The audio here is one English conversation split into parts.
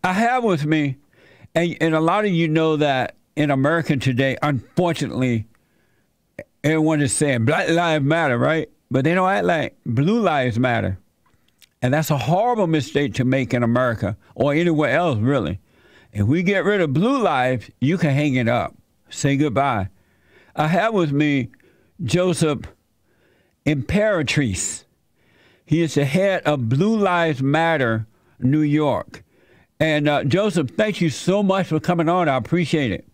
I have with me, and a lot of you know that in America today, unfortunately, everyone is saying Black Lives Matter, right? But they don't act like Blue Lives Matter. And that's a horrible mistake to make in America or anywhere else, really. If we get rid of blue lives, you can hang it up. Say goodbye. I have with me Joseph Imperatrice. He is the head of Blue Lives Matter New York. And Joseph, thank you so much for coming on. I appreciate it.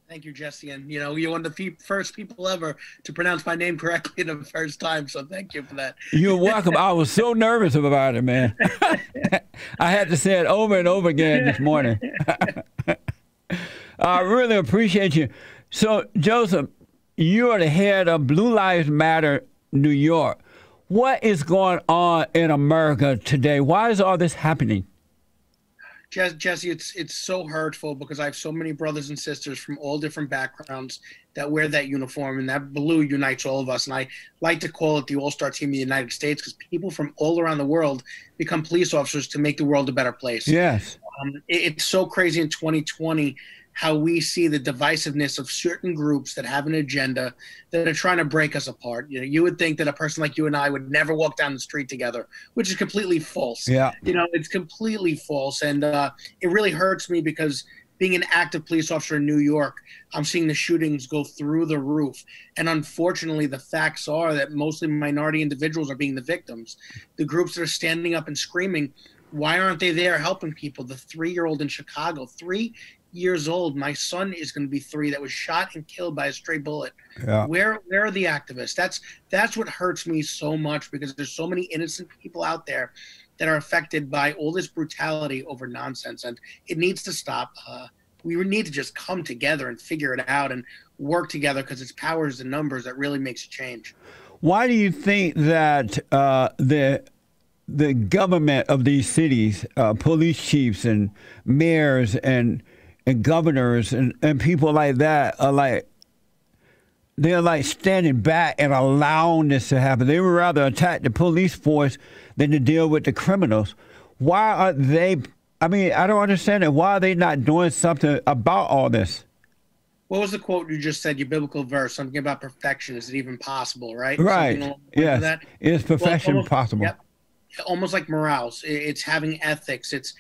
Thank you, Jesse. And, you're one of the first people ever to pronounce my name correctly the first time. So thank you for that. You're welcome. I was so nervous about it, man. I had to say it over and over again this morning. I really appreciate you. So, Joseph, you are the head of Blue Lives Matter New York. What is going on in America today? Why is all this happening? Jesse, it's so hurtful because I have so many brothers and sisters from all different backgrounds that wear that uniform, and that blue unites all of us. And I like to call it the all-star team of the United States because people from all around the world become police officers to make the world a better place. Yes. It's so crazy in 2020 how we see the divisiveness of certain groups that have an agenda that are trying to break us apart. You would think that a person like you and I would never walk down the street together, which is completely false. Yeah. It's completely false. And it really hurts me because being an active police officer in New York, I'm seeing the shootings go through the roof. And unfortunately, the facts are that mostly minority individuals are being the victims. The groups that are standing up and screaming, why aren't they there helping people? The 3-year-old in Chicago, 3 years old. My son is going to be 3 that was shot and killed by a stray bullet. Yeah. Where are the activists? That's what hurts me so much because there's so many innocent people out there that are affected by all this brutality over nonsense, and it needs to stop. We need to just come together and figure it out and work together because it's powers and numbers that really makes a change. Why do you think that the government of these cities, police chiefs and mayors and governors and people like that are they're like standing back and allowing this to happen? They would rather attack the police force than to deal with the criminals. Why are they? I mean, I don't understand it. Why are they not doing something about all this? What was the quote you just said? Your biblical verse, something about perfection. Is it even possible, right? Right. Yes. Is perfection possible? Yep. Almost like morals. It's having ethics. It's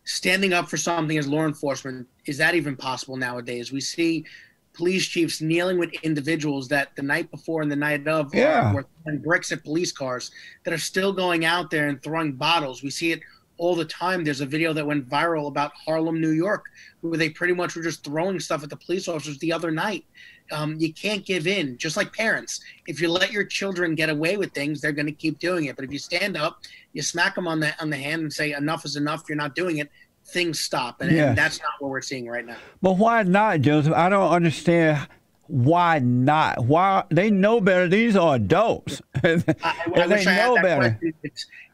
standing up for something as law enforcement. Is that even possible nowadays? We see police chiefs kneeling with individuals that the night before and the night of were throwing bricks at police cars that are still going out there and throwing bottles. We see it all the time. There's a video that went viral about Harlem, New York, where they pretty much were just throwing stuff at the police officers the other night. You can't give in, just like parents. If you let your children get away with things, they're going to keep doing it. But if you stand up, you smack them on the hand and say, enough is enough, you're not doing it, things stop. And that's not what we're seeing right now. But why not, Joseph? I don't understand. Why not? Why? They know better. These are adults. I wish I had that question.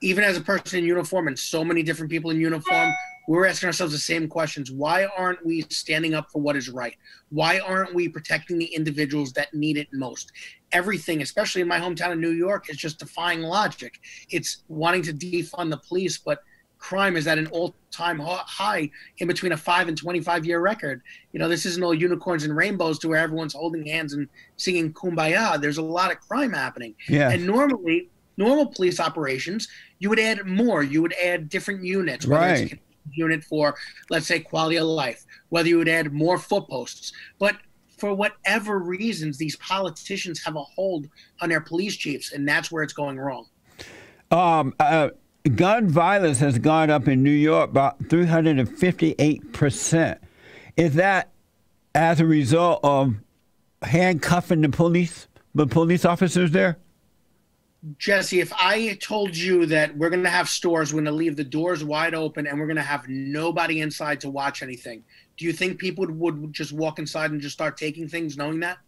Even as a person in uniform and so many different people in uniform, we're asking ourselves the same questions. Why aren't we standing up for what is right? Why aren't we protecting the individuals that need it most? Everything, especially in my hometown of New York, is just defying logic. It's wanting to defund the police, but crime is at an all-time high in between a 5 and 25-year record. This isn't all unicorns and rainbows to where everyone's holding hands and singing Kumbaya. There's a lot of crime happening. Yes. And normal police operations, you would add more. You would add different units, whether it's a unit for, let's say, quality of life, whether you would add more foot posts. But for whatever reasons, these politicians have a hold on their police chiefs, and that's where it's going wrong. Gun violence has gone up in New York about 358%. Is that as a result of handcuffing the police officers there? Jesse, if I told you that we're going to have stores, we're going to leave the doors wide open and we're going to have nobody inside to watch anything, do you think people would just walk inside and just start taking things knowing that?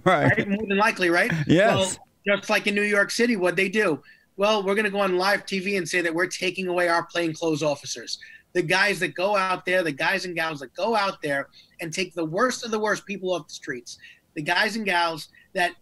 Right. More than likely, right? Yes. Well, just like in New York City, what'd they do? Well, we're going to go on live TV and say that we're taking away our plainclothes officers. The guys that go out there, the guys and gals that go out there and take the worst of the worst people off the streets. The guys and gals that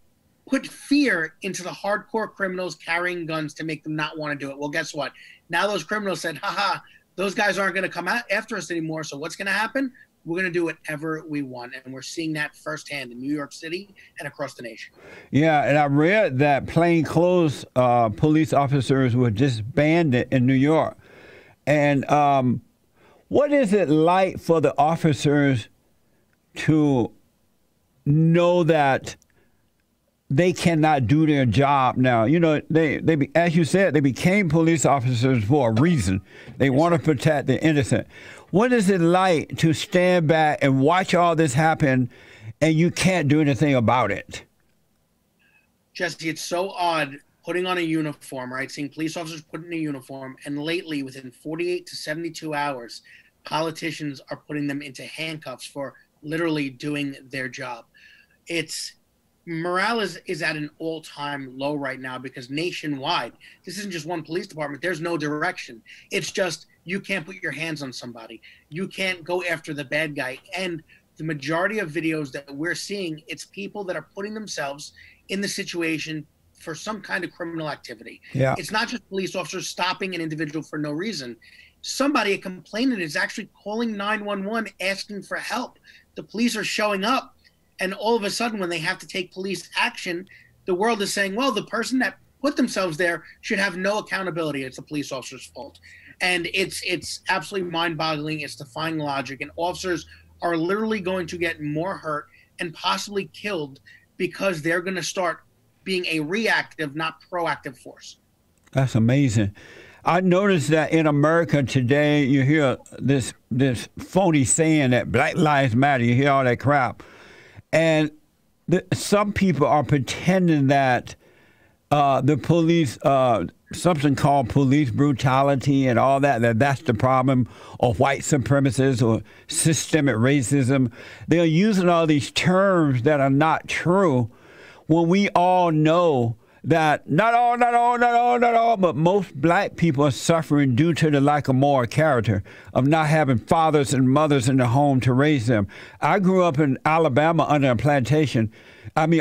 put fear into the hardcore criminals carrying guns to make them not want to do it. Well, guess what? Now those criminals said, haha, Those guys aren't going to come after us anymore. So what's going to happen? We're going to do whatever we want. And we're seeing that firsthand in New York City and across the nation. Yeah, and I read that plainclothes police officers were disbanded in New York. And what is it like for the officers to know that they cannot do their job now? You know, they as you said, they became police officers for a reason. They want to protect the innocent. What is it like to stand back and watch all this happen and you can't do anything about it? Jesse, it's so odd putting on a uniform, right? Seeing police officers put in a uniform, and lately, within 48 to 72 hours, politicians are putting them into handcuffs for literally doing their job. Morale is at an all-time low right now because nationwide, this isn't just one police department. There's no direction. It's just you can't put your hands on somebody. You can't go after the bad guy. And the majority of videos that we're seeing, it's people that are putting themselves in the situation for some kind of criminal activity. Yeah. It's not just police officers stopping an individual for no reason. Somebody, a complainant, is actually calling 911 asking for help. The police are showing up. And all of a sudden, when they have to take police action, the world is saying, well, the person that put themselves there should have no accountability. It's the police officer's fault. And it's absolutely mind-boggling. It's defying logic. And officers are literally going to get more hurt and possibly killed because they're going to start being a reactive, not proactive force. That's amazing. I noticed that in America today, you hear this phony saying that Black Lives Matter. You hear all that crap. And some people are pretending that the police, something called police brutality and all that's the problem, or white supremacists or systemic racism. They're using all these terms that are not true when we all know that not all, but most black people are suffering due to the lack of moral character, of not having fathers and mothers in the home to raise them. I grew up in Alabama on a plantation, under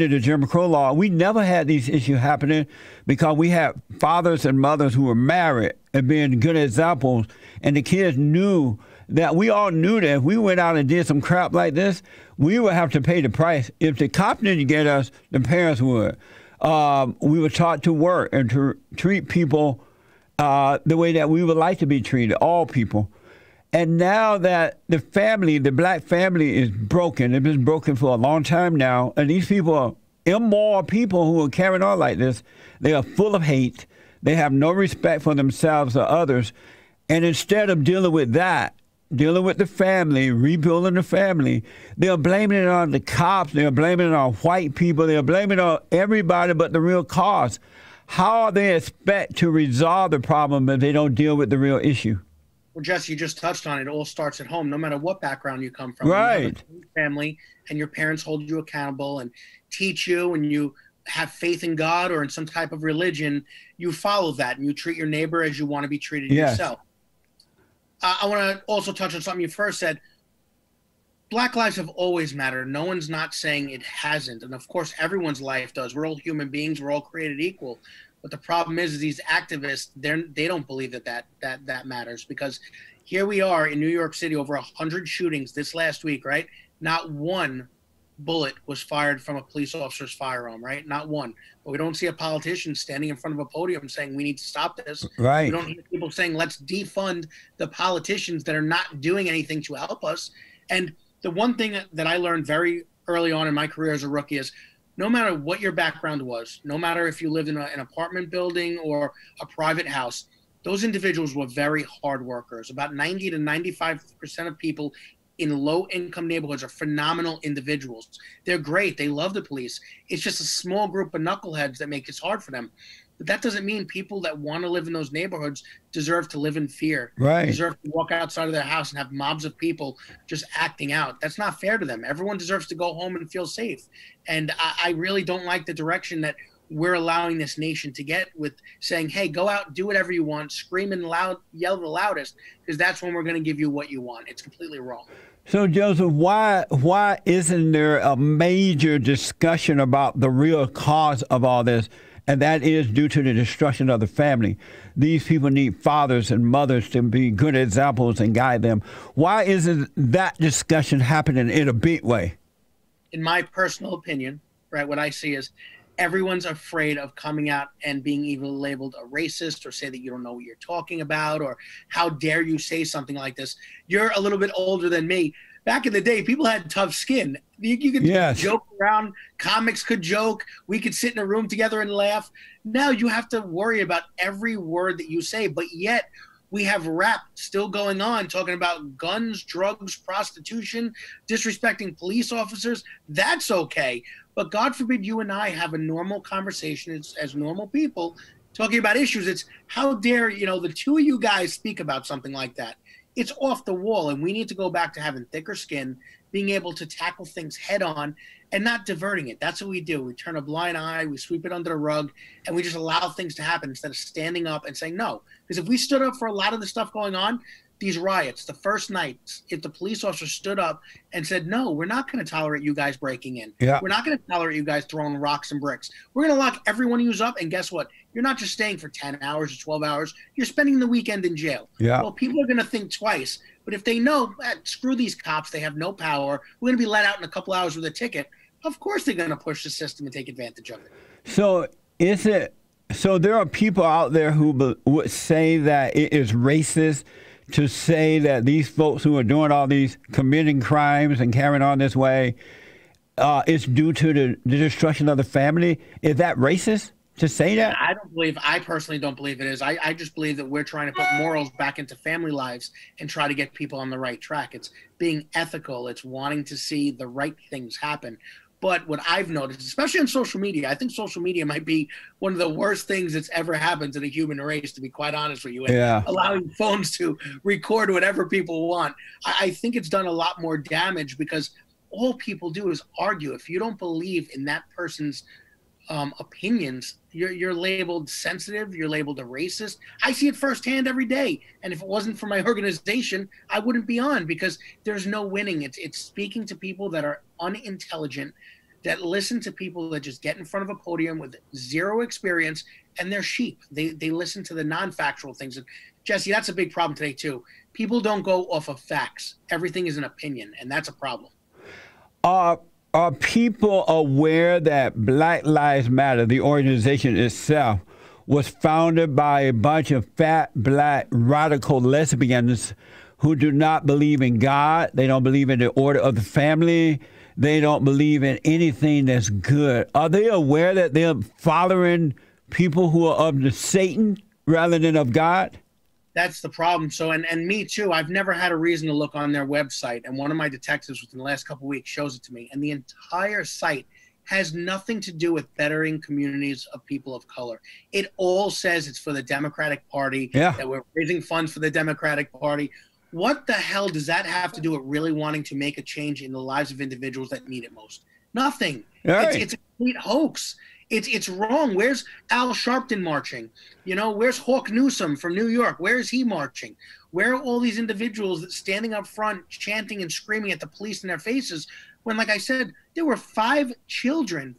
the Jim Crow law. We never had these issues happening because we had fathers and mothers who were married and being good examples, and the kids knew that we all knew that if we went out and did some crap like this, we would have to pay the price. If the cops didn't get us, the parents would. We were taught to work and to treat people the way that we would like to be treated, all people. And now that the black family is broken, it's been broken for a long time now, and these people are immoral people who are carrying on like this. They are full of hate. They have no respect for themselves or others. And instead of dealing with that, dealing with the family, rebuilding the family, they're blaming it on the cops, they're blaming it on white people, they're blaming it on everybody but the real cause. How they expect to resolve the problem if they don't deal with the real issue? Well, Jesse, you just touched on it. It all starts at home, no matter what background you come from. Right. You have a family, and your parents hold you accountable and teach you, and you have faith in God or in some type of religion, you follow that, and you treat your neighbor as you want to be treated yourself. I want to also touch on something you first said. Black lives have always mattered. No one's not saying it hasn't. And of course, everyone's life does. We're all human beings. We're all created equal. But the problem is these activists, they don't believe that matters, because here we are in New York City, over 100 shootings this last week, right? Not one bullet was fired from a police officer's firearm, right? Not one. But we don't see a politician standing in front of a podium saying we need to stop this. Right. We don't hear people saying let's defund the politicians that are not doing anything to help us. And the one thing that I learned very early on in my career as a rookie is no matter what your background was, no matter if you lived in an apartment building or a private house, those individuals were very hard workers. About 90 to 95% of people in low-income neighborhoods are phenomenal individuals. They're great. They love the police. It's just a small group of knuckleheads that make it hard for them. But that doesn't mean people that want to live in those neighborhoods deserve to live in fear. Right. Deserve to walk outside of their house and have mobs of people just acting out. That's not fair to them. Everyone deserves to go home and feel safe. And I really don't like the direction that we're allowing this nation to get with saying, hey, go out, do whatever you want, scream and yell the loudest, because that's when we're going to give you what you want. It's completely wrong. So, Joseph, why isn't there a major discussion about the real cause of all this? and that is due to the destruction of the family. These people need fathers and mothers to be good examples and guide them. Why isn't that discussion happening in a big way? In my personal opinion, right, what I see is everyone's afraid of coming out and being either labeled a racist or say that you don't know what you're talking about, or how dare you say something like this. You're a little bit older than me. Back in the day, people had tough skin. You could joke around. Comics could joke. We could sit in a room together and laugh. Now you have to worry about every word that you say, but yet we have rap still going on, talking about guns, drugs, prostitution, disrespecting police officers. That's okay. But God forbid you and I have a normal conversation as normal people talking about issues. It's how dare, the two of you guys speak about something like that. It's off the wall, and we need to go back to having thicker skin, being able to tackle things head on and not diverting it. That's what we do. We turn a blind eye, we sweep it under the rug, and we just allow things to happen instead of standing up and saying no. Because if we stood up for a lot of the stuff going on, these riots, the first nights, if the police officer stood up and said, no, we're not going to tolerate you guys breaking in. Yeah. We're not going to tolerate you guys throwing rocks and bricks. We're going to lock every one of you up, and guess what? You're not just staying for 10 hours or 12 hours. You're spending the weekend in jail. Yeah. Well, people are going to think twice. But if they know, screw these cops, they have no power, we're going to be let out in a couple hours with a ticket, of course they're going to push the system and take advantage of it. So there are people out there who would say that it is racist to say that these folks who are doing all these committing crimes and carrying on this way, it's due to the destruction of the family. Is that racist to say that? I personally don't believe it is. I just believe that we're trying to put morals back into family lives and try to get people on the right track. It's being ethical. It's wanting to see the right things happen. But what I've noticed, especially on social media, I think social media might be one of the worst things that's ever happened to the human race, to be quite honest with you. And allowing phones to record whatever people want. I think it's done a lot more damage because all people do is argue. If you don't believe in that person's opinions, you're labeled sensitive, you're labeled a racist. I see it firsthand every day. And if it wasn't for my organization, I wouldn't be on, because there's no winning. It's speaking to people that are unintelligent, that listen to people that just get in front of a podium with zero experience, and they're sheep. They listen to the non-factual things. And Jesse, that's a big problem today too. People don't go off of facts. Everything is an opinion, and that's a problem. Are people aware that Black Lives Matter, the organization itself, was founded by a bunch of fat, black, radical lesbians who do not believe in God? They don't believe in the order of the family. They don't believe in anything that's good. Are they aware that they're following people who are of the Satan rather than of God? That's the problem. So, and me too, I've never had a reason to look on their website. And one of my detectives within the last couple of weeks shows it to me. And the entire site has nothing to do with bettering communities of people of color. It all says it's for the Democratic Party, that we're raising funds for the Democratic Party. What the hell does that have to do with really wanting to make a change in the lives of individuals that need it most? Nothing. Right. It's a complete hoax. It's wrong. Where's Al Sharpton marching? Where's Hawk Newsom from New York? Where is he marching? Where are all these individuals that standing up front, chanting and screaming at the police in their faces? When, like I said, there were 5 children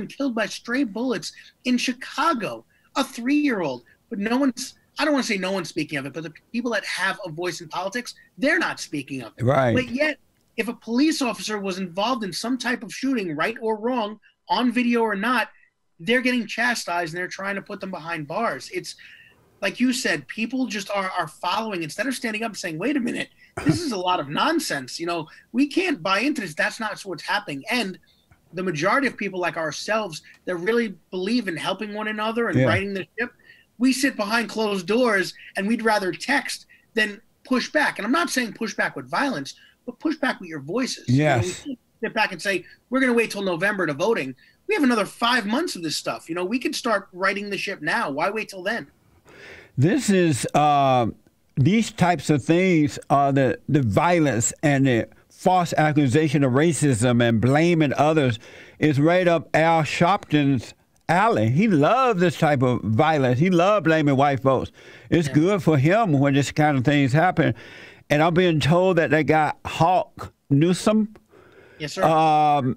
killed by stray bullets in Chicago, a 3-year-old. But no one's, I don't want to say no one's speaking of it, but the people that have a voice in politics, they're not speaking of it. Right. But yet, if a police officer was involved in some type of shooting, right or wrong, on video or not, they're getting chastised and they're trying to put them behind bars. It's like you said, people just are following instead of standing up and saying, wait a minute, this is a lot of nonsense. We can't buy into this. That's not what's happening. And the majority of people like ourselves that really believe in helping one another and righting the ship, we sit behind closed doors and we'd rather text than push back. And I'm not saying push back with violence, but push back with your voices. Yes. We sit back and say, we're going to wait till November to voting. We have another 5 months of this stuff. We could start righting the ship now. Why wait till then? This is, these types of things are the violence and the false accusation of racism and blaming others is right up Al Sharpton's alley. He loved this type of violence. He loved blaming white folks. It's good for him when this kind of things happen. And I'm being told that they got Hawk Newsom. Yes, sir.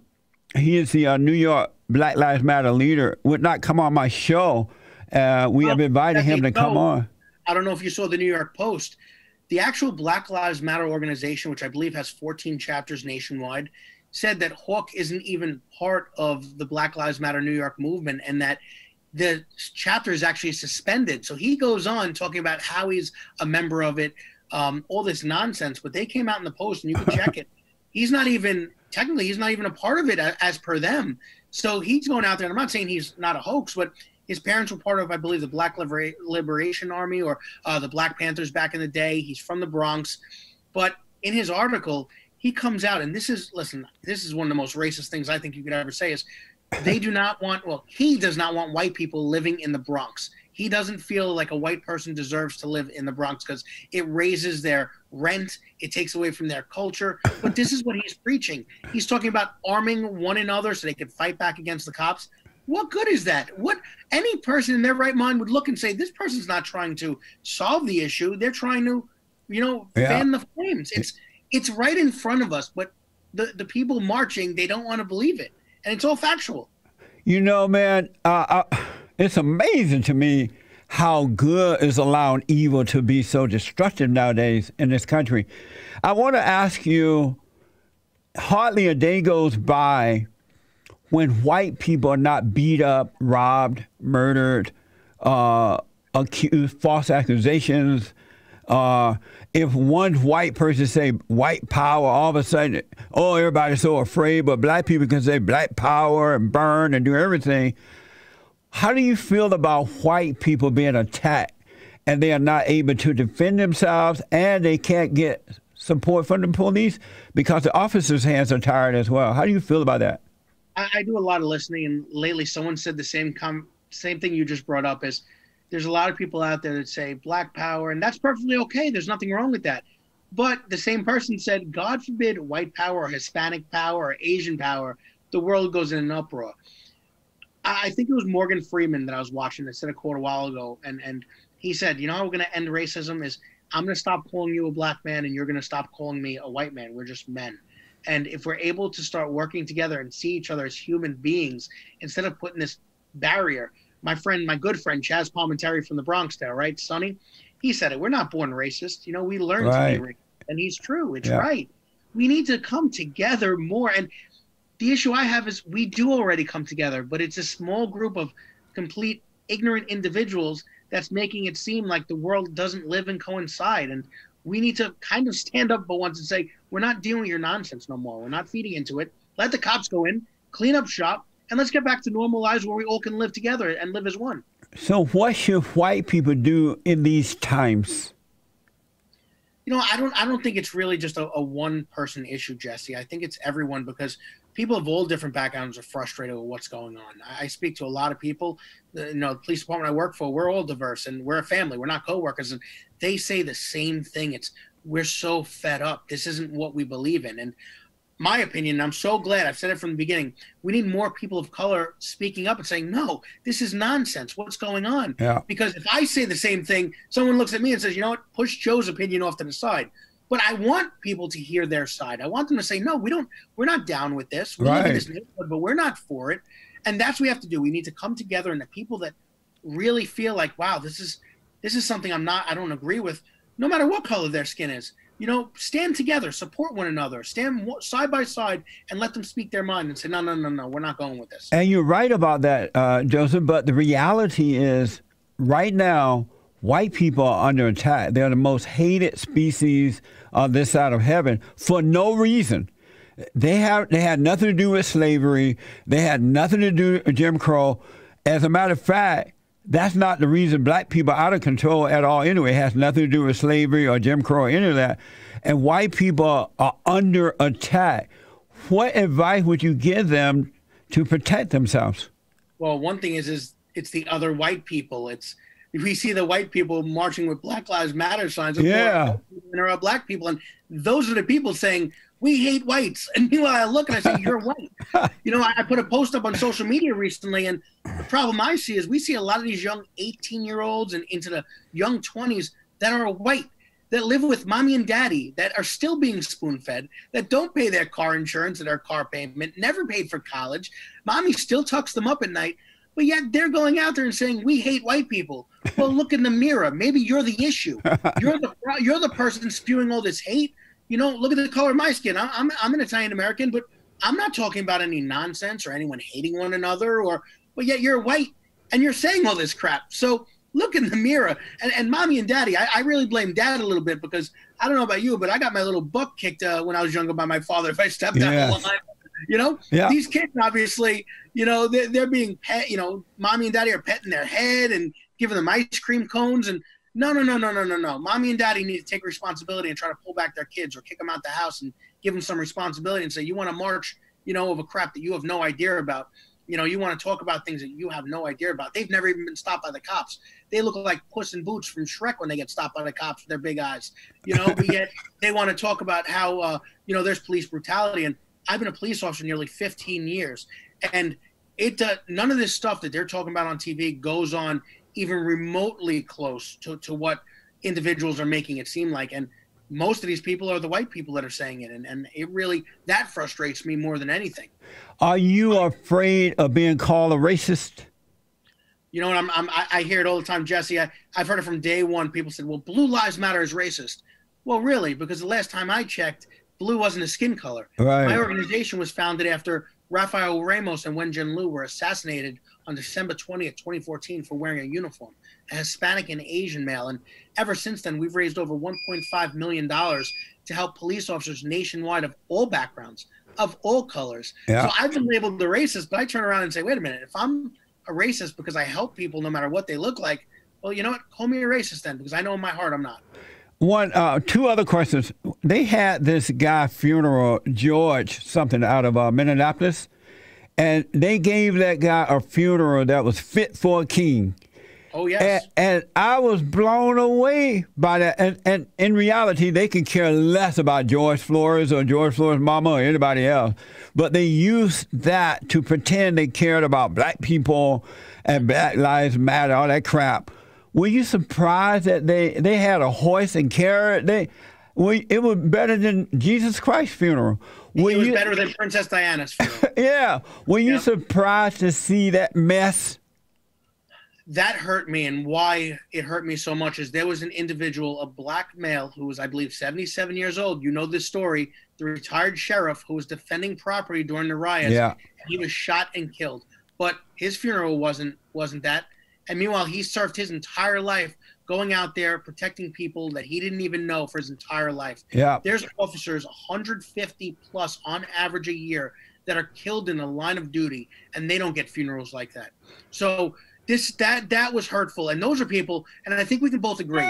He is the New York Black Lives Matter leader, would not come on my show. We have invited him to come on. I don't know if you saw the New York Post. The actual Black Lives Matter organization, which I believe has 14 chapters nationwide, said that Hawk isn't even part of the Black Lives Matter New York movement and that the chapter is actually suspended. So he goes on talking about how he's a member of it, all this nonsense. But they came out in the Post, and you can check it. He's not even a part of it as per them. So he's going out there, and I'm not saying he's not a hoax, but his parents were part of, I believe, the Black Liberation Army or the Black Panthers back in the day. He's from the Bronx. But in his article, he comes out, and this is one of the most racist things I think you could ever say is he does not want white people living in the Bronx. He doesn't feel like a white person deserves to live in the Bronx because it raises their rent. It takes away from their culture. But this is what he's preaching. He's talking about arming one another so they could fight back against the cops. What good is that? What any person in their right mind would look and say, this person's not trying to solve the issue. They're trying to, fan the flames. It's right in front of us, but the people marching, they don't want to believe it. And it's all factual. Man, it's amazing to me how good is allowing evil to be so destructive nowadays in this country. I want to ask you, hardly a day goes by when white people are not beat up, robbed, murdered, accused, false accusations. If one white person say white power, all of a sudden, everybody's so afraid, but black people can say black power and burn and do everything. How do you feel about white people being attacked and they are not able to defend themselves and they can't get support from the police because the officers' hands are tired as well? How do you feel about that? I do a lot of listening, and lately someone said the same thing you just brought up is there's a lot of people out there that say black power, and that's perfectly okay. There's nothing wrong with that. But the same person said, God forbid white power or Hispanic power or Asian power, the world goes in an uproar. I think it was Morgan Freeman that I was watching that said a quote a while ago, and he said, how we're going to end racism is I'm going to stop calling you a black man and you're going to stop calling me a white man. We're just men. And if we're able to start working together and see each other as human beings, instead of putting this barrier, my good friend, Chaz Palminteri from the Bronx there, right, Sonny? He said it. We're not born racist. We learn to be racist. And he's true. It's right. We need to come together more. And the issue I have is we do already come together, but it's a small group of complete ignorant individuals that's making it seem like the world doesn't live and coincide. And we need to kind of stand up but once and say, we're not dealing with your nonsense no more. We're not feeding into it. Let the cops go in, clean up shop, and let's get back to normal lives where we all can live together and live as one. So what should white people do in these times? I don't think it's really just a one-person issue, Jesse. I think it's everyone because people of all different backgrounds are frustrated with what's going on. I speak to a lot of people. The police department I work for, we're all diverse and we're a family. We're not coworkers, and they say the same thing. We're so fed up. This isn't what we believe in. And my opinion, I'm so glad, I've said it from the beginning, we need more people of color speaking up and saying, no, this is nonsense. What's going on? Yeah. Because if I say the same thing, someone looks at me and says, push Joe's opinion off to the side. But I want people to hear their side. I want them to say, no, we're not down with this. We live in this neighborhood, but we're not for it. And that's what we have to do. We need to come together, and the people that really feel like, wow, this is something I don't agree with, no matter what color their skin is. Stand together, support one another, stand side by side, and let them speak their mind and say, no, we're not going with this. And you're right about that, Joseph, but the reality is right now, white people are under attack. They're the most hated species on this side of heaven for no reason. They had nothing to do with slavery. They had nothing to do with Jim Crow. As a matter of fact, that's not the reason black people are out of control at all anyway. It has nothing to do with slavery or Jim Crow or any of that. And white people are under attack. What advice would you give them to protect themselves? Well, one thing is it's the other white people. We see the white people marching with Black Lives Matter signs. Yeah. And there are black people, and those are the people saying, we hate whites. And meanwhile, I look and I say, you're white. I put a post up on social media recently, and the problem I see is we see a lot of these young 18-year-olds and into the young 20s that are white. that live with mommy and daddy, that are still being spoon-fed, that don't pay their car insurance or their car payment, never paid for college. Mommy still tucks them up at night, but yet they're going out there and saying, we hate white people. Well, look in the mirror. Maybe you're the issue. You're the person spewing all this hate. You know, look at the color of my skin. I'm an Italian-American, but I'm not talking about any nonsense or anyone hating one another, but yet you're white and you're saying all this crap. So look in the mirror. And mommy and daddy, I really blame dad a little bit, because I don't know about you, but I got my little butt kicked when I was younger by my father if I stepped out of line. You know, these kids, obviously, you know, they're being pet, you know, mommy and daddy are petting their head and giving them ice cream cones. And no. Mommy and daddy need to take responsibility and try to pull back their kids or kick them out the house and give them some responsibility and say, you want to march, you know, over crap that you have no idea about. You know, you want to talk about things that you have no idea about. They've never even been stopped by the cops. They look like Puss in Boots from Shrek when they get stopped by the cops with their big eyes. You know, but yet they want to talk about how, you know, there's police brutality. And I've been a police officer nearly 15 years. And none of this stuff that they're talking about on TV goes on even remotely close to what individuals are making it seem like. And most of these people are the white people that are saying it. And it really, that frustrates me more than anything. Are you afraid of being called a racist? You know what, I hear it all the time, Jesse. I've heard it from day one. People said, well, Blue Lives Matter is racist. Well, really, because the last time I checked, blue wasn't a skin color. Right. My organization was founded after Rafael Ramos and Wen Lu were assassinated on December 20th, 2014 for wearing a uniform, a Hispanic and Asian male. And ever since then, we've raised over $1.5 million to help police officers nationwide of all backgrounds, of all colors. Yeah. So I've been labeled the racist, but I turn around and say, wait a minute, if I'm a racist because I help people no matter what they look like, well, you know what? Call me a racist then, because I know in my heart I'm not. Two other questions. They had this guy funeral, George something, out of Minneapolis, and they gave that guy a funeral that was fit for a king. Oh, yes. And I was blown away by that. And in reality, they could care less about George Floyd or George Floyd's mama or anybody else. But they used that to pretend they cared about black people and Black Lives Matter, all that crap. Were you surprised that they had a horse and carrot? It was better than Jesus Christ's funeral. It was better than Princess Diana's funeral. Yeah. Were you surprised to see that mess? That hurt me, and why it hurt me so much is there was an individual, a black male, who was, I believe, 77 years old. You know this story. The retired sheriff who was defending property during the riots. Yeah. He was shot and killed. But his funeral wasn't that. And meanwhile, he served his entire life going out there protecting people that he didn't even know for his entire life. Yeah. There's officers, 150 plus on average a year, that are killed in the line of duty, and they don't get funerals like that. So that was hurtful. And those are people, and I think we can both agree,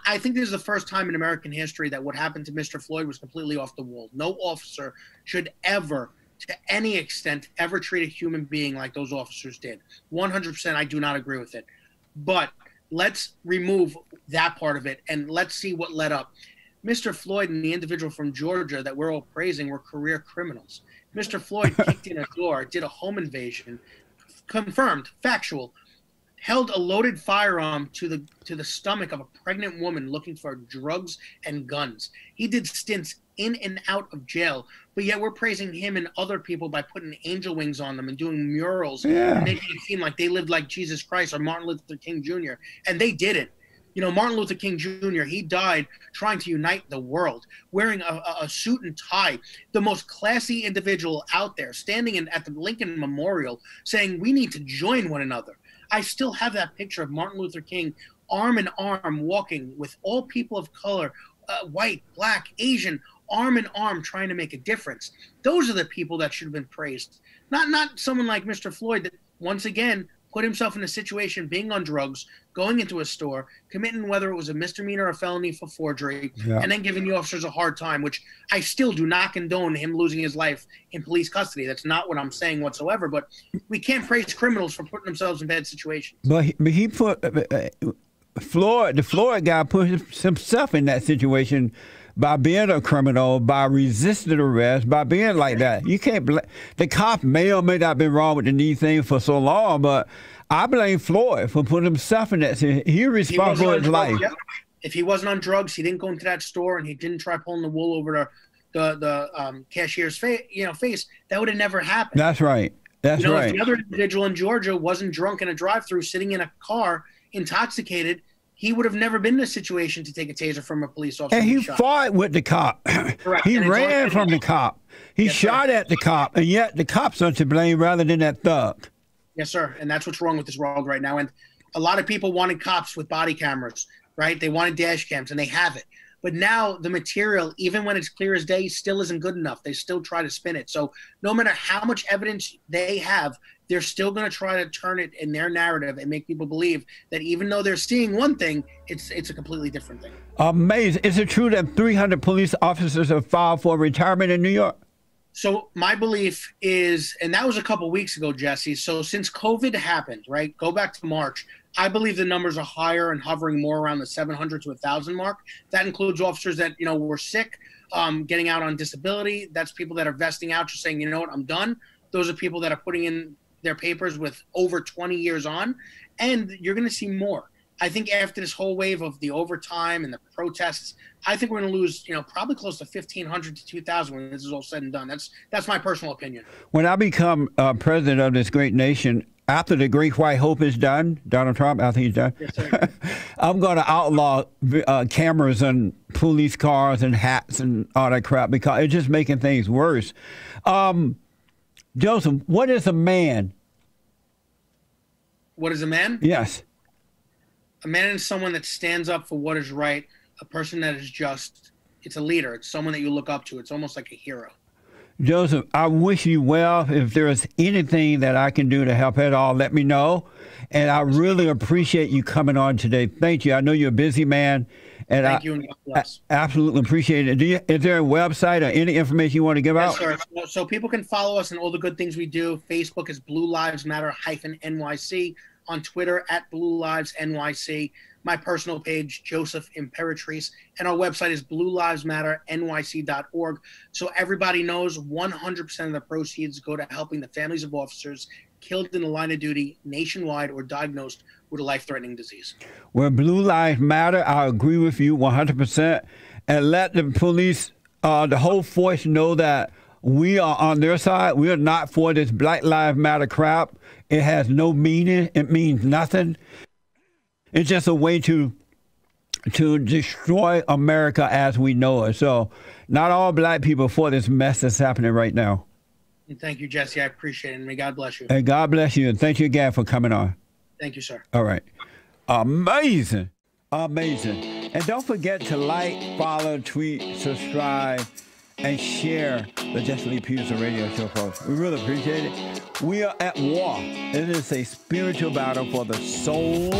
I think this is the first time in American history that what happened to Mr. Floyd was completely off the wall. No officer should ever, to any extent, ever treat a human being like those officers did. 100% I do not agree with it. But let's remove that part of it, and let's see what led up. Mr. Floyd and the individual from Georgia that we're all praising were career criminals. Mr. Floyd kicked in a door, did a home invasion, confirmed, factual, held a loaded firearm to the stomach of a pregnant woman looking for drugs and guns. He did stints in and out of jail, but yet we're praising him and other people by putting angel wings on them and doing murals and making it seem like they lived like Jesus Christ or Martin Luther King Jr., and they didn't. You know, Martin Luther King Jr., he died trying to unite the world, wearing a suit and tie, the most classy individual out there, standing at the Lincoln Memorial saying we need to join one another. I still have that picture of Martin Luther King arm in arm walking with all people of color, white, black, Asian, arm in arm trying to make a difference. Those are the people that should have been praised. Not someone like Mr. Floyd that, once again, put himself in a situation being on drugs, going into a store, committing whether it was a misdemeanor or a felony for forgery, and then giving the officers a hard time, which I still do not condone him losing his life in police custody. That's not what I'm saying whatsoever, but we can't praise criminals for putting themselves in bad situations. But he put the Floyd guy put himself in that situation by being a criminal, by resisting arrest, by being like that. You can't the cop may or may not have been wrong with the knee thing for so long, but I blame Floyd for putting himself in that situation. He's responsible for his life. If he wasn't on drugs, he didn't go into that store, and he didn't try pulling the wool over the cashier's face, that would have never happened. That's right. That's right. If the other individual in Georgia wasn't drunk in a drive-through, sitting in a car, intoxicated, he would have never been in a situation to take a taser from a police officer. And he fought with the cop. Correct. He ran from the cop. He shot at the cop, and yet the cops are to blame rather than that thug. Yes, sir. And that's what's wrong with this world right now. And a lot of people wanted cops with body cameras, right? They wanted dash cams, and they have it. But now the material, even when it's clear as day, still isn't good enough. They still try to spin it. So no matter how much evidence they have, they're still going to try to turn it in their narrative and make people believe that even though they're seeing one thing, it's a completely different thing. Amazing. Is it true that 300 police officers have filed for retirement in New York? So my belief is, and that was a couple weeks ago, Jesse. So since COVID happened, right, go back to March, I believe the numbers are higher and hovering more around the 700 to 1,000 mark. That includes officers that, were sick, getting out on disability. That's people that are vesting out, just saying, you know what, I'm done. Those are people that are putting in their papers with over 20 years on. And you're going to see more. I think after this whole wave of the overtime and the protests, I think we're going to lose, probably close to 1,500 to 2,000 when this is all said and done. That's my personal opinion. When I become president of this great nation, after the Great White Hope is done, Donald Trump, after he's done, yes, sir. I'm going to outlaw cameras and police cars and hats and all that crap because it's just making things worse. Joseph, what is a man? What is a man? Yes. A man is someone that stands up for what is right, a person that is just. It's a leader. It's someone that you look up to. It's almost like a hero. Joseph, I wish you well. If there is anything that I can do to help at all, let me know. And I really appreciate you coming on today. Thank you. I know you're a busy man. And Thank you, and God bless. I absolutely appreciate it. Is there a website or any information you want to give out? Yes, sir. So people can follow us and all the good things we do. Facebook is Blue Lives Matter -NYC. On Twitter @Blue Lives NYC. My personal page, Joseph Imperatrice. And our website is bluelivesmatternyc.org. So everybody knows 100% of the proceeds go to helping the families of officers killed in the line of duty nationwide or diagnosed with a life-threatening disease. Well, Blue Lives Matter, I agree with you 100%. And let the police, the whole force know that we are on their side. We are not for this Black Lives Matter crap. It has no meaning. It means nothing. It's just a way to destroy America as we know it. So not all black people for this mess that's happening right now. And thank you, Jesse. I appreciate it. And may God bless you. And God bless you. And thank you again for coming on. Thank you, sir. All right. Amazing. Amazing. And don't forget to like, follow, tweet, subscribe, and share the Jesse Lee Peterson radio show, folks. We really appreciate it. We are at war. It is a spiritual battle for the soul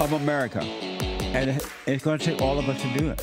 of America. And it's going to take all of us to do it.